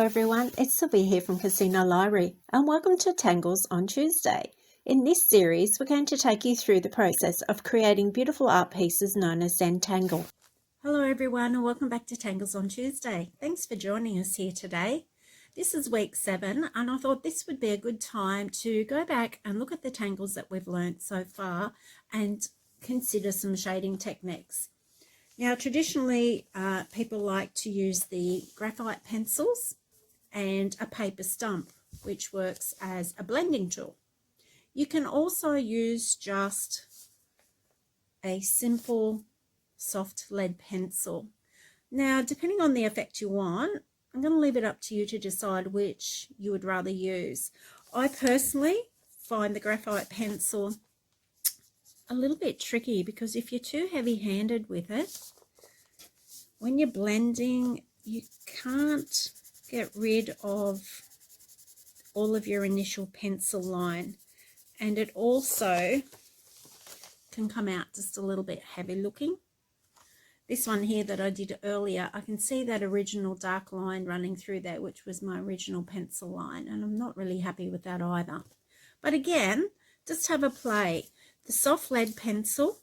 everyone, it's Sylvia here from Casino Library and welcome to Tangles on Tuesday. In this series, we're going to take you through the process of creating beautiful art pieces known as Zentangle. Hello everyone and welcome back to Tangles on Tuesday. Thanks for joining us here today. This is week 7 and I thought this would be a good time to go back and look at the tangles that we've learned so far and consider some shading techniques. Now, traditionally, people like to use the graphite pencils and a paper stump, which works as a blending tool. You can also use just a simple soft lead pencil. Now, depending on the effect you want, I'm going to leave it up to you to decide which you would rather use. I personally find the graphite pencil a little bit tricky because if you're too heavy-handed with it, when you're blending, you can't get rid of all of your initial pencil line, and it also can come out just a little bit heavy looking. This one here that I did earlier, I can see that original dark line running through there, which was my original pencil line, and I'm not really happy with that either. But again, just have a play. The soft lead pencil,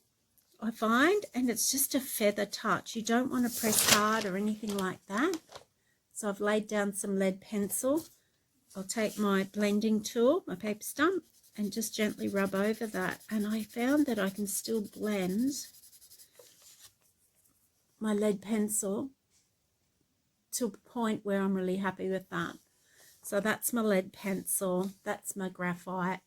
I find, and it's just a feather touch. You don't want to press hard or anything like that. So I've laid down some lead pencil. I'll take my blending tool, my paper stump, and just gently rub over that. And I found that I can still blend my lead pencil to a point where I'm really happy with that. So that's my lead pencil, that's my graphite.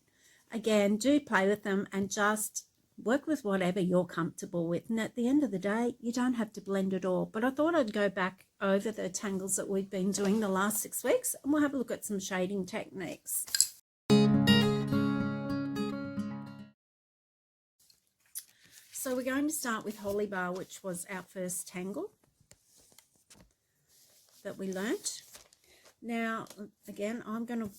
Again, do play with them and just work with whatever you're comfortable with. And at the end of the day, you don't have to blend it all. But I thought I'd go back over the tangles that we've been doing the last 6 weeks and we'll have a look at some shading techniques. So we're going to start with Holy Bar, which was our first tangle that we learnt. Now, again, I'm going to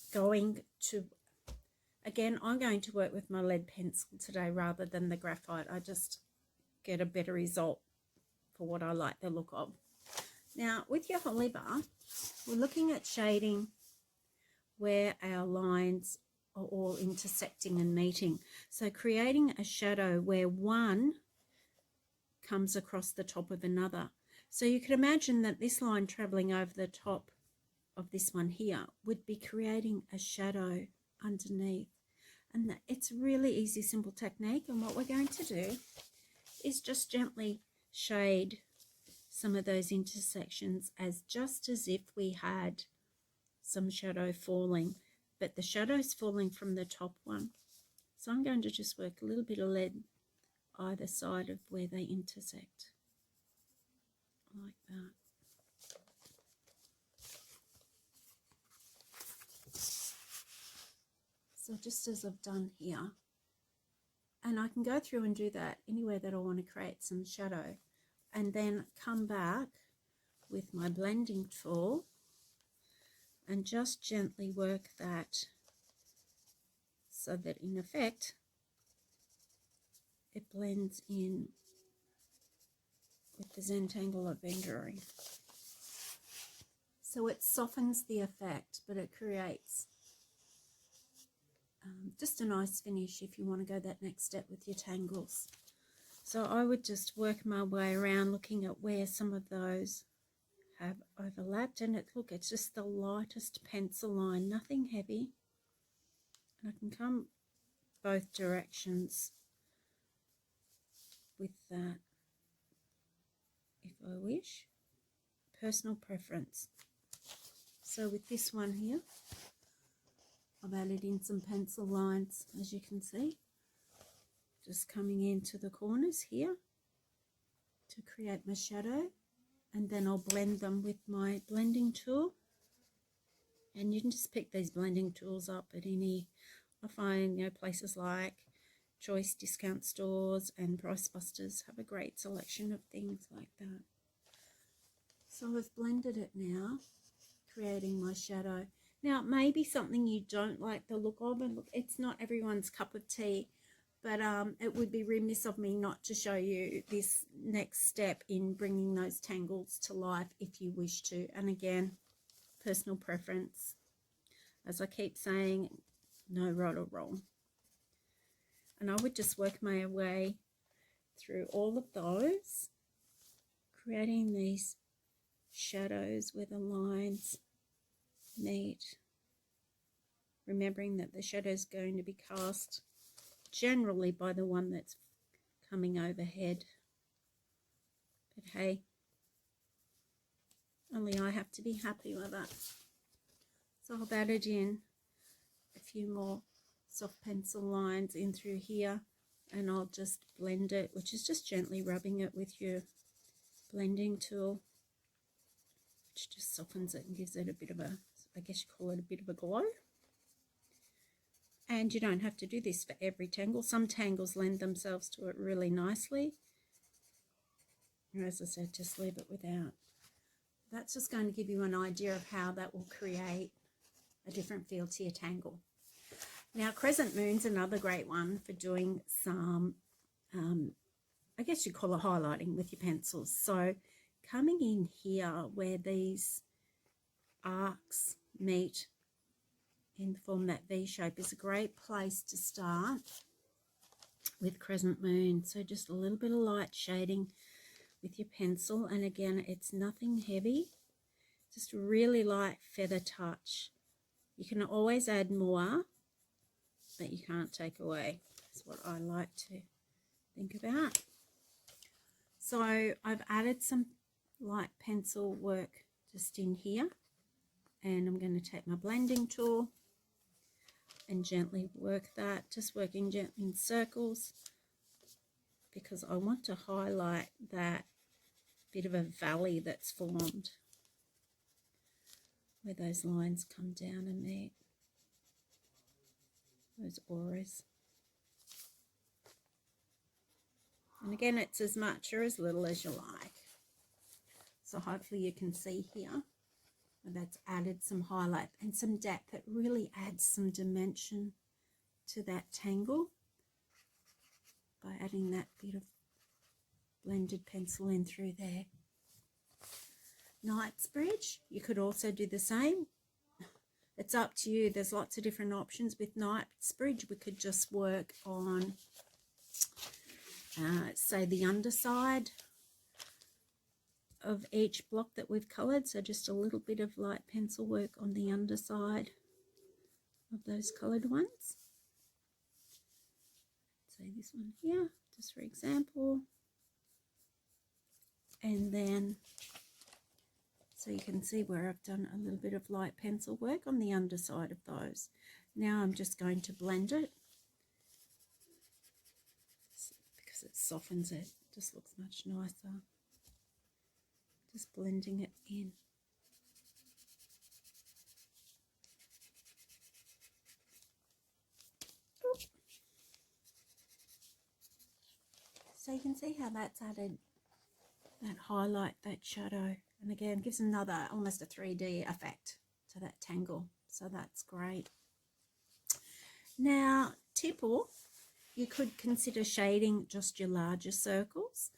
work with my lead pencil today rather than the graphite. I just get a better result for what I like the look of. Now, with your Holy Bar, we're looking at shading where our lines are all intersecting and meeting. So creating a shadow where one comes across the top of another. So you can imagine that this line traveling over the top of this one here would be creating a shadow underneath. And it's a really easy, simple technique. And what we're going to do is just gently shade some of those intersections just as if we had some shadow falling, but the shadow's falling from the top one. So I'm going to just work a little bit of lead either side of where they intersect, like that. So just as I've done here, and I can go through and do that anywhere that I want to create some shadow, and then come back with my blending tool and just gently work that so that in effect it blends in with the Zentangle I've been drawing. So it softens the effect, but it creates just a nice finish if you want to go that next step with your tangles. So I would just work my way around looking at where some of those have overlapped, and look, it's just the lightest pencil line, nothing heavy. And I can come both directions with that if I wish. Personal preference. So with this one here, I've added in some pencil lines, as you can see, just coming into the corners here to create my shadow, and then I'll blend them with my blending tool. And you can just pick these blending tools up at any, I find, places like Choice discount stores and Price Busters have a great selection of things like that. So I've blended it now, creating my shadow. Now, it may be something you don't like the look of, and look, it's not everyone's cup of tea, but it would be remiss of me not to show you this next step in bringing those tangles to life if you wish to. And again, personal preference. As I keep saying, no right or wrong. And I would just work my way through all of those, creating these shadows where the lines meet. Remembering that the shadow is going to be cast generally by the one that's coming overhead. But hey, only I have to be happy with it. So I've added in a few more soft pencil lines in through here, and I'll just blend it, which is just gently rubbing it with your blending tool, which just softens it and gives it a bit of a, I guess you call it a bit of a glow. And you don't have to do this for every tangle. Some tangles lend themselves to it really nicely. And as I said, just leave it without. That's just going to give you an idea of how that will create a different feel to your tangle. Now, crescent moon's another great one for doing some, I guess you call it highlighting with your pencils. So coming in here where these arcs meet and form that V shape is a great place to start with crescent moon. So just a little bit of light shading with your pencil, and again, it's nothing heavy, just a really light feather touch. You can always add more, but you can't take away. That's what I like to think about. So I've added some light pencil work just in here, and I'm going to take my blending tool and gently work that, just working gently in circles, because I want to highlight that bit of a valley that's formed where those lines come down and meet, those auras. And again, it's as much or as little as you like. So hopefully you can see here that's added some highlight and some depth. It really adds some dimension to that tangle by adding that bit of blended pencil in through there. Knightsbridge, you could also do the same. It's up to you. There's lots of different options with Knightsbridge. We could just work on, say, the underside of each block that we've coloured, so just a little bit of light pencil work on the underside of those coloured ones. Say this one here, just for example, and then so you can see where I've done a little bit of light pencil work on the underside of those. Now I'm just going to blend it because it softens it, just looks much nicer. Just blending it in. So you can see how that's added that highlight, that shadow, and again gives another almost a 3D effect to that tangle. So that's great. Now, tipple, you could consider shading just your larger circles.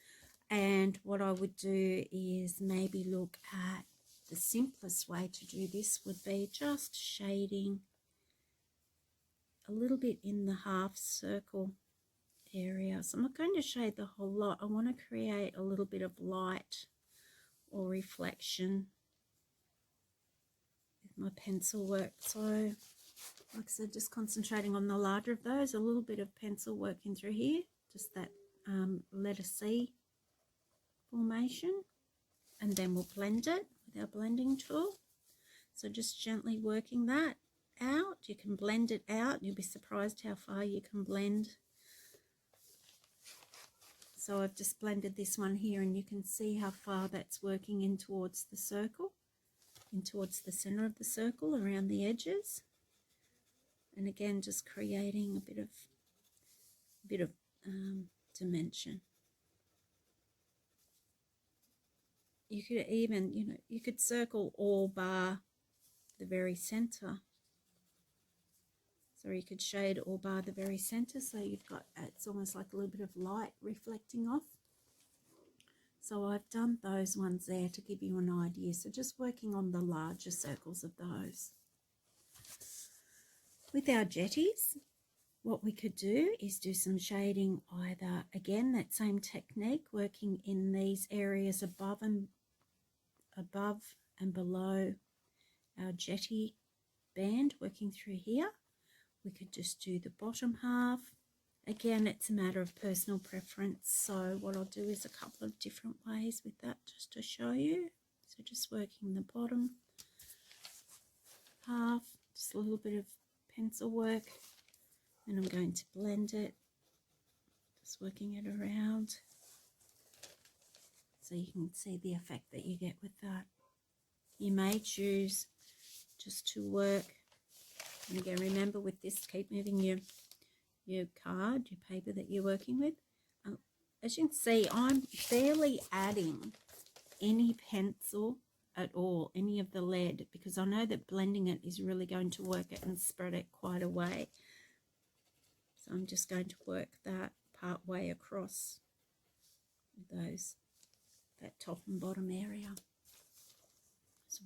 And what I would do is maybe look at the simplest way to do this would be just shading a little bit in the half circle area. So I'm not going to shade the whole lot. I want to create a little bit of light or reflection with my pencil work. So like I said, just concentrating on the larger of those, a little bit of pencil working through here, just that letter C formation, and then we'll blend it with our blending tool. So just gently working that out. You can blend it out. You'll be surprised how far you can blend. So I've just blended this one here, and you can see how far that's working in towards the circle, in towards the center of the circle, around the edges. And again, just creating a bit of dimension. You could even, you could circle all bar the very center. So you could shade all bar the very center, so you've got, it's almost like a little bit of light reflecting off. So I've done those ones there to give you an idea. So just working on the larger circles of those. With our jetties, what we could do is do some shading, either, again, that same technique, working in these areas above and below our jetty band, working through here. We could just do the bottom half. Again, it's a matter of personal preference. So what I'll do is a couple of different ways with that just to show you. So just working the bottom half, just a little bit of pencil work. And I'm going to blend it, just working it around so you can see the effect that you get with that. You may choose just to work, and again, remember with this, keep moving your card, your paper that you're working with. As you can see, I'm barely adding any pencil at all, any of the lead, because I know that blending it is really going to work it and spread it quite a way. So I'm just going to work that part way across that top and bottom area. So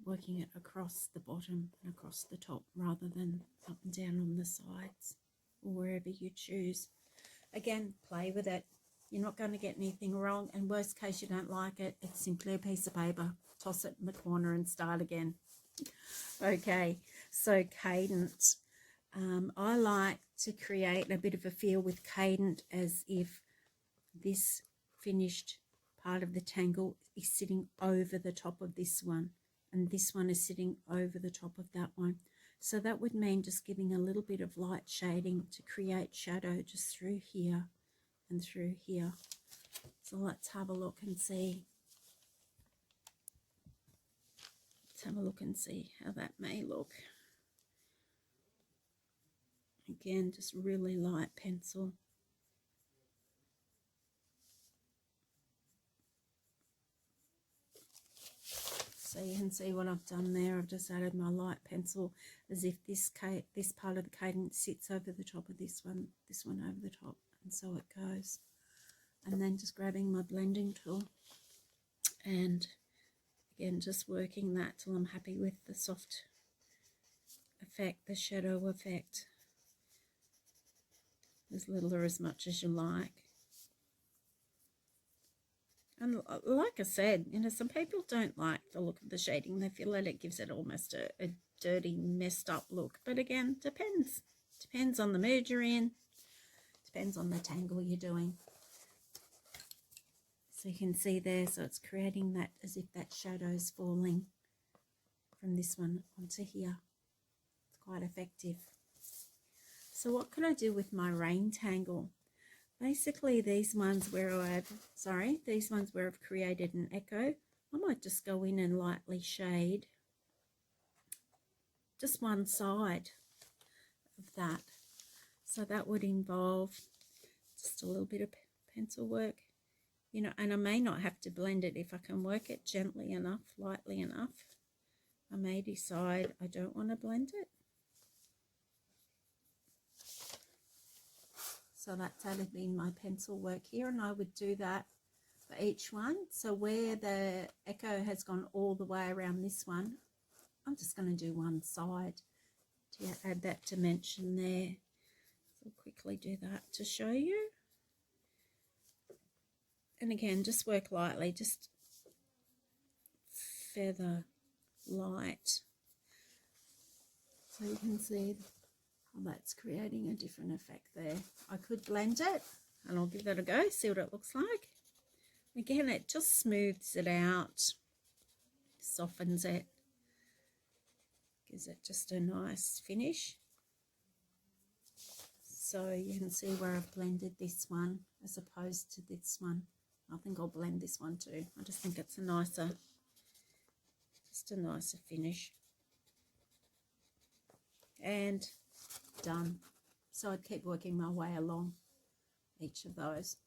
working it across the bottom and across the top rather than up and down on the sides or wherever you choose. Again, play with it. You're not going to get anything wrong, and worst case you don't like it, it's simply a piece of paper. Toss it in the corner and start again. Okay, so cadent. I like to create a bit of a feel with cadent as if this finished part of the tangle is sitting over the top of this one, and this one is sitting over the top of that one. So that would mean just giving a little bit of light shading to create shadow just through here and through here. So let's have a look and see. Let's have a look and see how that may look. Again, just really light pencil. So you can see what I've done there. I've just added my light pencil as if this part of the cadence sits over the top of this one over the top, and so it goes. And then just grabbing my blending tool and again just working that till I'm happy with the soft effect, the shadow effect, as little or as much as you like. And like I said, you know, some people don't like the look of the shading. They feel that it gives it almost a dirty, messed up look. But again, depends. Depends on the mood you're in. Depends on the tangle you're doing. So you can see there, so it's creating that as if that shadow's falling from this one onto here. It's quite effective. So what could I do with my rain tangle? Basically, these ones where I've created an echo, I might just go in and lightly shade just one side of that. So that would involve just a little bit of pencil work, you know, and I may not have to blend it. If I can work it gently enough, lightly enough, I may decide I don't want to blend it. So that's added in my pencil work here, and I would do that for each one. So where the echo has gone all the way around this one, I'm just going to do one side to add that dimension there. So I'll quickly do that to show you. And again, just work lightly, just feather light. So you can see how that's creating a different effect there. I could blend it, and I'll give that a go, see what it looks like. Again, it just smooths it out, softens it, gives it just a nice finish. So you can see where I've blended this one as opposed to this one. I think I'll blend this one too. I just think it's a nicer finish. And done. So I'd keep working my way along each of those.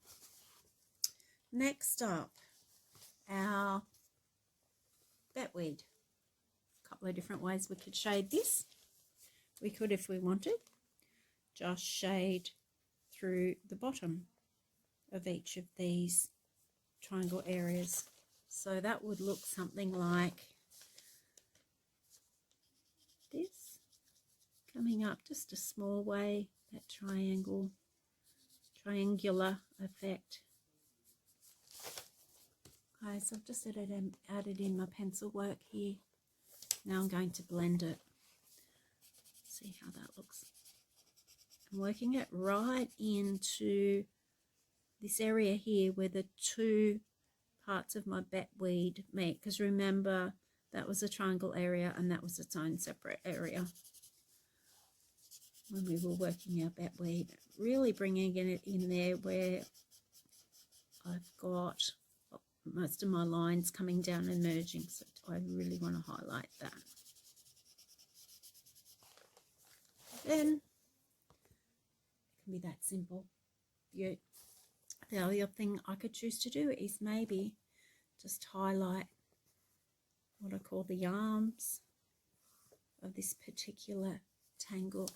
Next up, our betweed. A couple of different ways we could shade this. We could, if we wanted, just shade through the bottom of each of these triangle areas. So that would look something like this, coming up just a small way, that triangular effect. Okay, so I've just added in my pencil work here. Now I'm going to blend it. See how that looks. I'm working it right into this area here where the two parts of my batweed meet, because remember that was a triangle area and that was its own separate area when we were working our batweed. Really bringing it in there where I've got most of my lines coming down and merging, so I really want to highlight that. Then it can be that simple. The other thing I could choose to do is maybe just highlight what I call the arms of this particular tangle.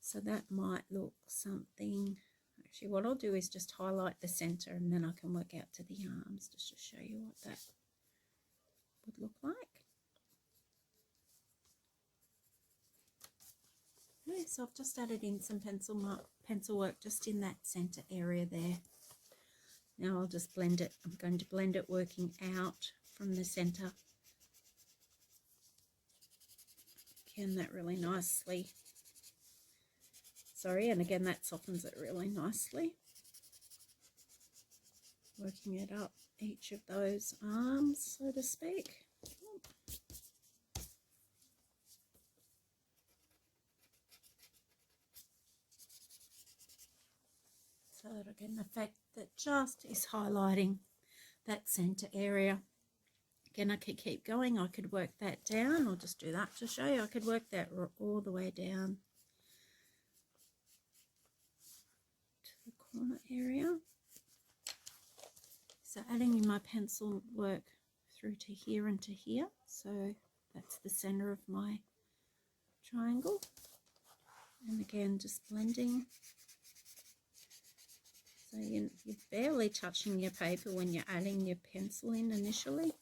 So that might look something. Actually, what I'll do is just highlight the center, and then I can work out to the arms just to show you what that would look like. Okay, so I've just added in some pencil work just in that center area there. Now I'll just blend it. I'm going to blend it working out from the center. Again, that really nicely. Sorry, and again that softens it really nicely. Working it up each of those arms, so to speak. So that I get an effect that just is highlighting that center area. Again, I could keep going. I could work that down. I'll just do that to show you. I could work that all the way down to the corner area. So adding in my pencil work through to here and to here. So that's the center of my triangle. And again, just blending. So you're barely touching your paper when you're adding your pencil in initially.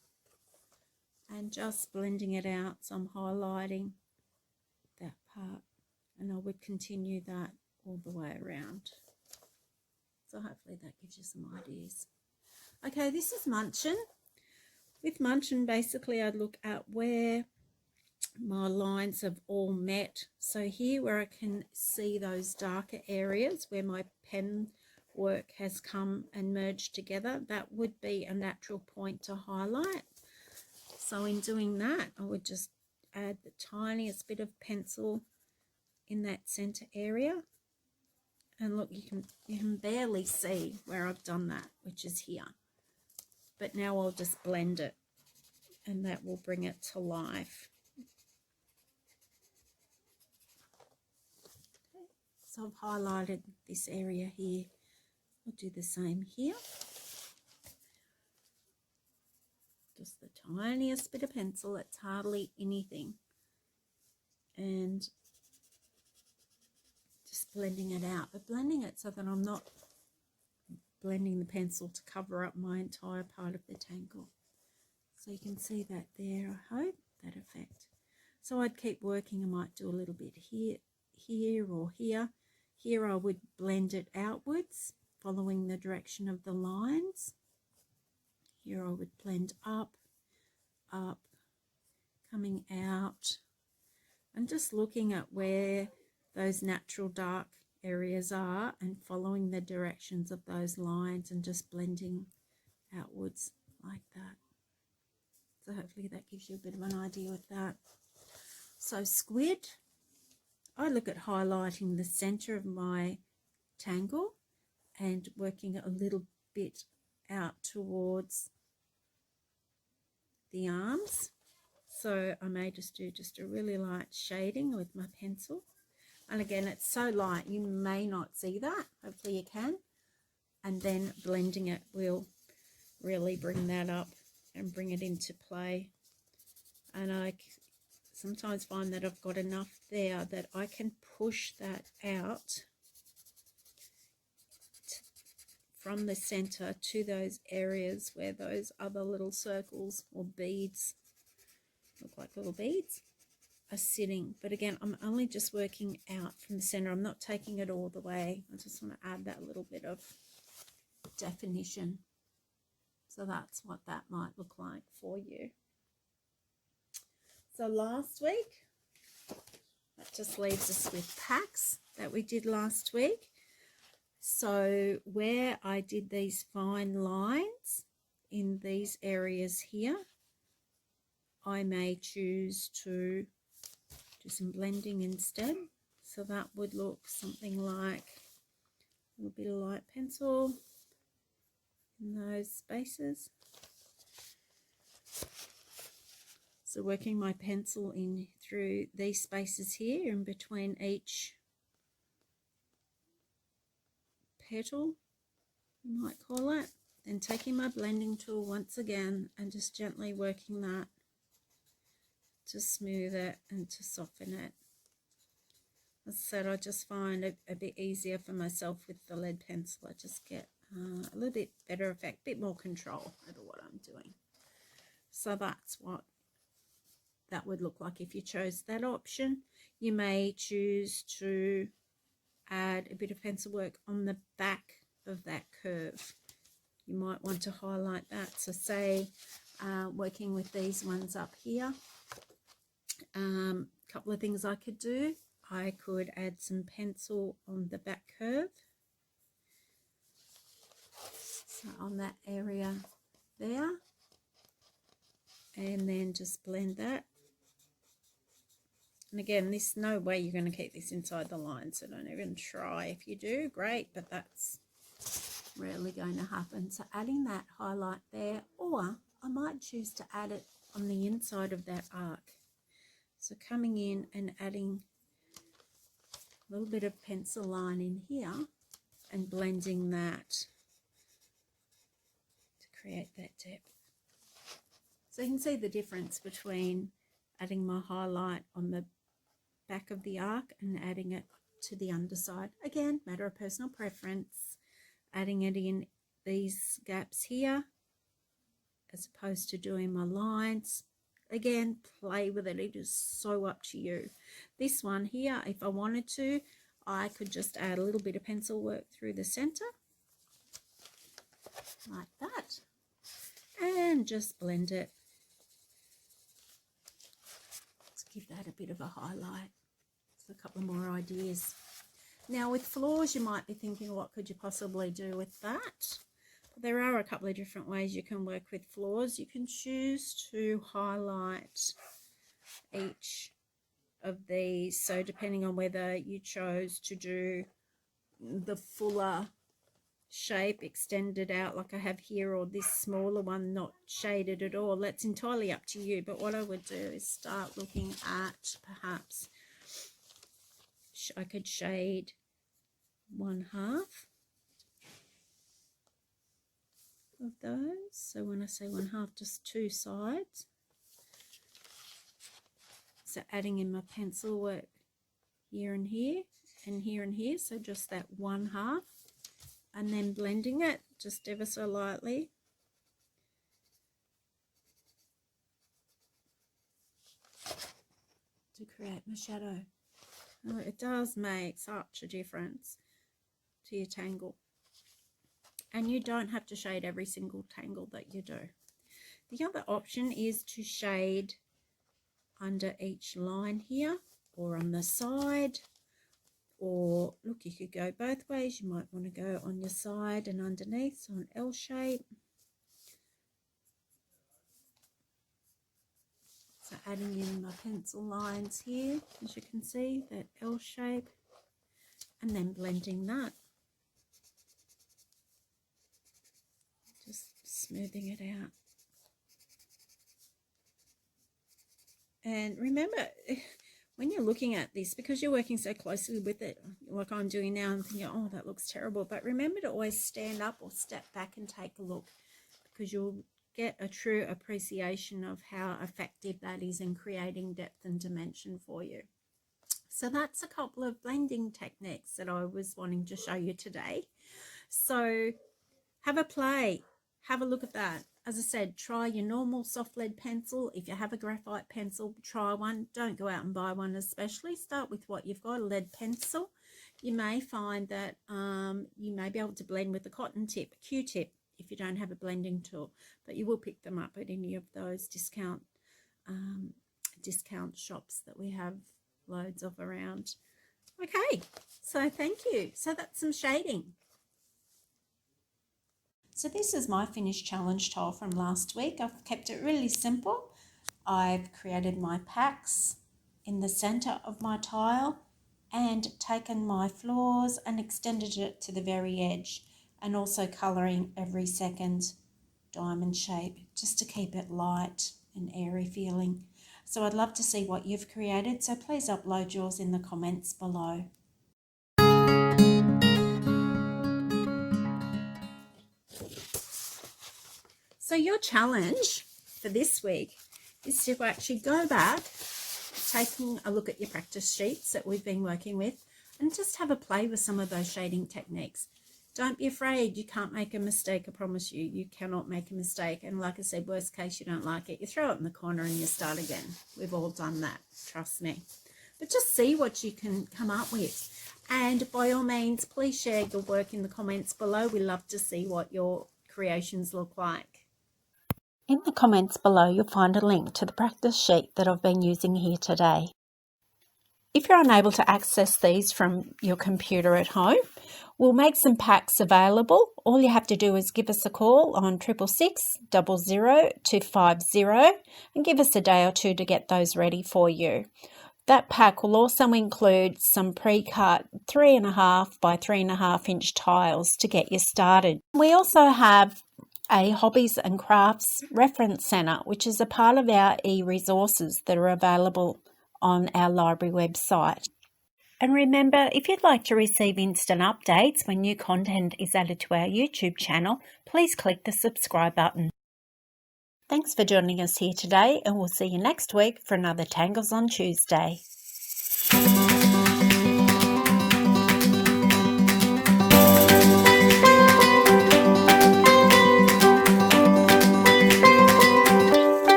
And just blending it out. So I'm highlighting that part. And I would continue that all the way around. So hopefully that gives you some ideas. Okay, this is Munchin. With Munchin, basically I'd look at where my lines have all met. So here where I can see those darker areas where my pen work has come and merged together, that would be a natural point to highlight. So in doing that, I would just add the tiniest bit of pencil in that center area. And look, you can barely see where I've done that, which is here. But now I'll just blend it, and that will bring it to life. Okay, so I've highlighted this area here. I'll do the same here. Just the tiniest bit of pencil, it's hardly anything. And just blending it out, but blending it so that I'm not blending the pencil to cover up my entire part of the tangle. So you can see that there, I hope, that effect. So I'd keep working. I might do a little bit here or here. Here I would blend it outwards, following the direction of the lines. Here I would blend up, coming out, and just looking at where those natural dark areas are and following the directions of those lines and just blending outwards like that. So hopefully that gives you a bit of an idea with that. So squid, I look at highlighting the center of my tangle and working a little bit out towards the arms. So I may just do a really light shading with my pencil. And again, it's so light, you may not see that. Hopefully you can. And then blending it will really bring that up and bring it into play. And I sometimes find that I've got enough there that I can push that out from the center to those areas where those other little circles or beads, look like little beads, are sitting. But again, I'm only just working out from the center. I'm not taking it all the way. I just want to add that little bit of definition. So that's what that might look like for you. So last week, that just leaves us with packs that we did last week. So where I did these fine lines in these areas here, I may choose to do some blending instead. So that would look something like a little bit of light pencil in those spaces. So working my pencil in through these spaces here in between each petal, you might call it. Then taking my blending tool once again and just gently working that to smooth it and to soften it. As I said, I just find it a bit easier for myself with the lead pencil. I just get a little bit better effect, a bit more control over what I'm doing. So that's what that would look like if you chose that option. You may choose to add a bit of pencil work on the back of that curve. You might want to highlight that. So say working with these ones up here, a couple of things I could do. I could add some pencil on the back curve. So on that area there. And then just blend that. And again, there's no way you're going to keep this inside the line, so don't even try. If you do, great, but that's rarely going to happen. So adding that highlight there, or I might choose to add it on the inside of that arc. So coming in and adding a little bit of pencil line in here and blending that to create that depth. So you can see the difference between adding my highlight on the back of the arc and adding it to the underside. Again, matter of personal preference. Adding it in these gaps here as opposed to doing my lines. Again, play with it. It is so up to you. This one here, if I wanted to, I could just add a little bit of pencil work through the center like that and just blend it. Let's give that a bit of a highlight. So a couple of more ideas. Now with floors, you might be thinking, what could you possibly do with that? But there are a couple of different ways you can work with floors. You can choose to highlight each of these. So depending on whether you chose to do the fuller shape extended out like I have here, or this smaller one not shaded at all, that's entirely up to you. But what I would do is start looking at, perhaps I could shade 1/2 of those. So when I say 1/2, just two sides. So adding in my pencil work here and here and here and here, so just that 1/2, and then blending it just ever so lightly. To create my shadow. Oh, it does make such a difference to your tangle. And you don't have to shade every single tangle that you do. The other option is to shade under each line here, or on the side, or look, you could go both ways. You might want to go on your side and underneath, so an L shape. So adding in my pencil lines here, as you can see, that L shape, and then blending that. Just smoothing it out. And remember, when you're looking at this, because you're working so closely with it, like I'm doing now, I'm thinking, oh, that looks terrible. But remember to always stand up or step back and take a look, because you'll get a true appreciation of how effective that is in creating depth and dimension for you. So that's a couple of blending techniques that I was wanting to show you today. So Have a play. Have a look at that. As I said, try your normal soft lead pencil. If you have a graphite pencil, try one. Don't go out and buy one especially. Start with what you've got, a lead pencil. You may find that you may be able to blend with a cotton tip, a Q-tip, if you don't have a blending tool. But you will pick them up at any of those discount shops that we have loads of around. Okay, so thank you. So that's some shading. So this is my finished challenge tile from last week. I've kept it really simple. I've created my packs in the center of my tile and taken my floors and extended it to the very edge, and also colouring every second diamond shape just to keep it light and airy feeling. So I'd love to see what you've created, so please upload yours in the comments below. So your challenge for this week is to actually go back, taking a look at your practice sheets that we've been working with, and just have a play with some of those shading techniques. Don't be afraid. You can't make a mistake. I promise you, you cannot make a mistake. And like I said, worst case, you don't like it, you throw it in the corner and you start again. We've all done that, trust me. But just see what you can come up with. And by all means, please share your work in the comments below. We love to see what your creations look like. In the comments below, you'll find a link to the practice sheet that I've been using here today. If you're unable to access these from your computer at home, we'll make some packs available. All you have to do is give us a call on 666 00 250 and give us a day or two to get those ready for you. That pack will also include some pre-cut 3.5 by 3.5 inch tiles to get you started. We also have a Hobbies and Crafts Reference Centre, which is a part of our e-resources that are available on our library website. And remember, if you'd like to receive instant updates when new content is added to our YouTube channel, please click the subscribe button. Thanks for joining us here today, and we'll see you next week for another Tangles on Tuesday.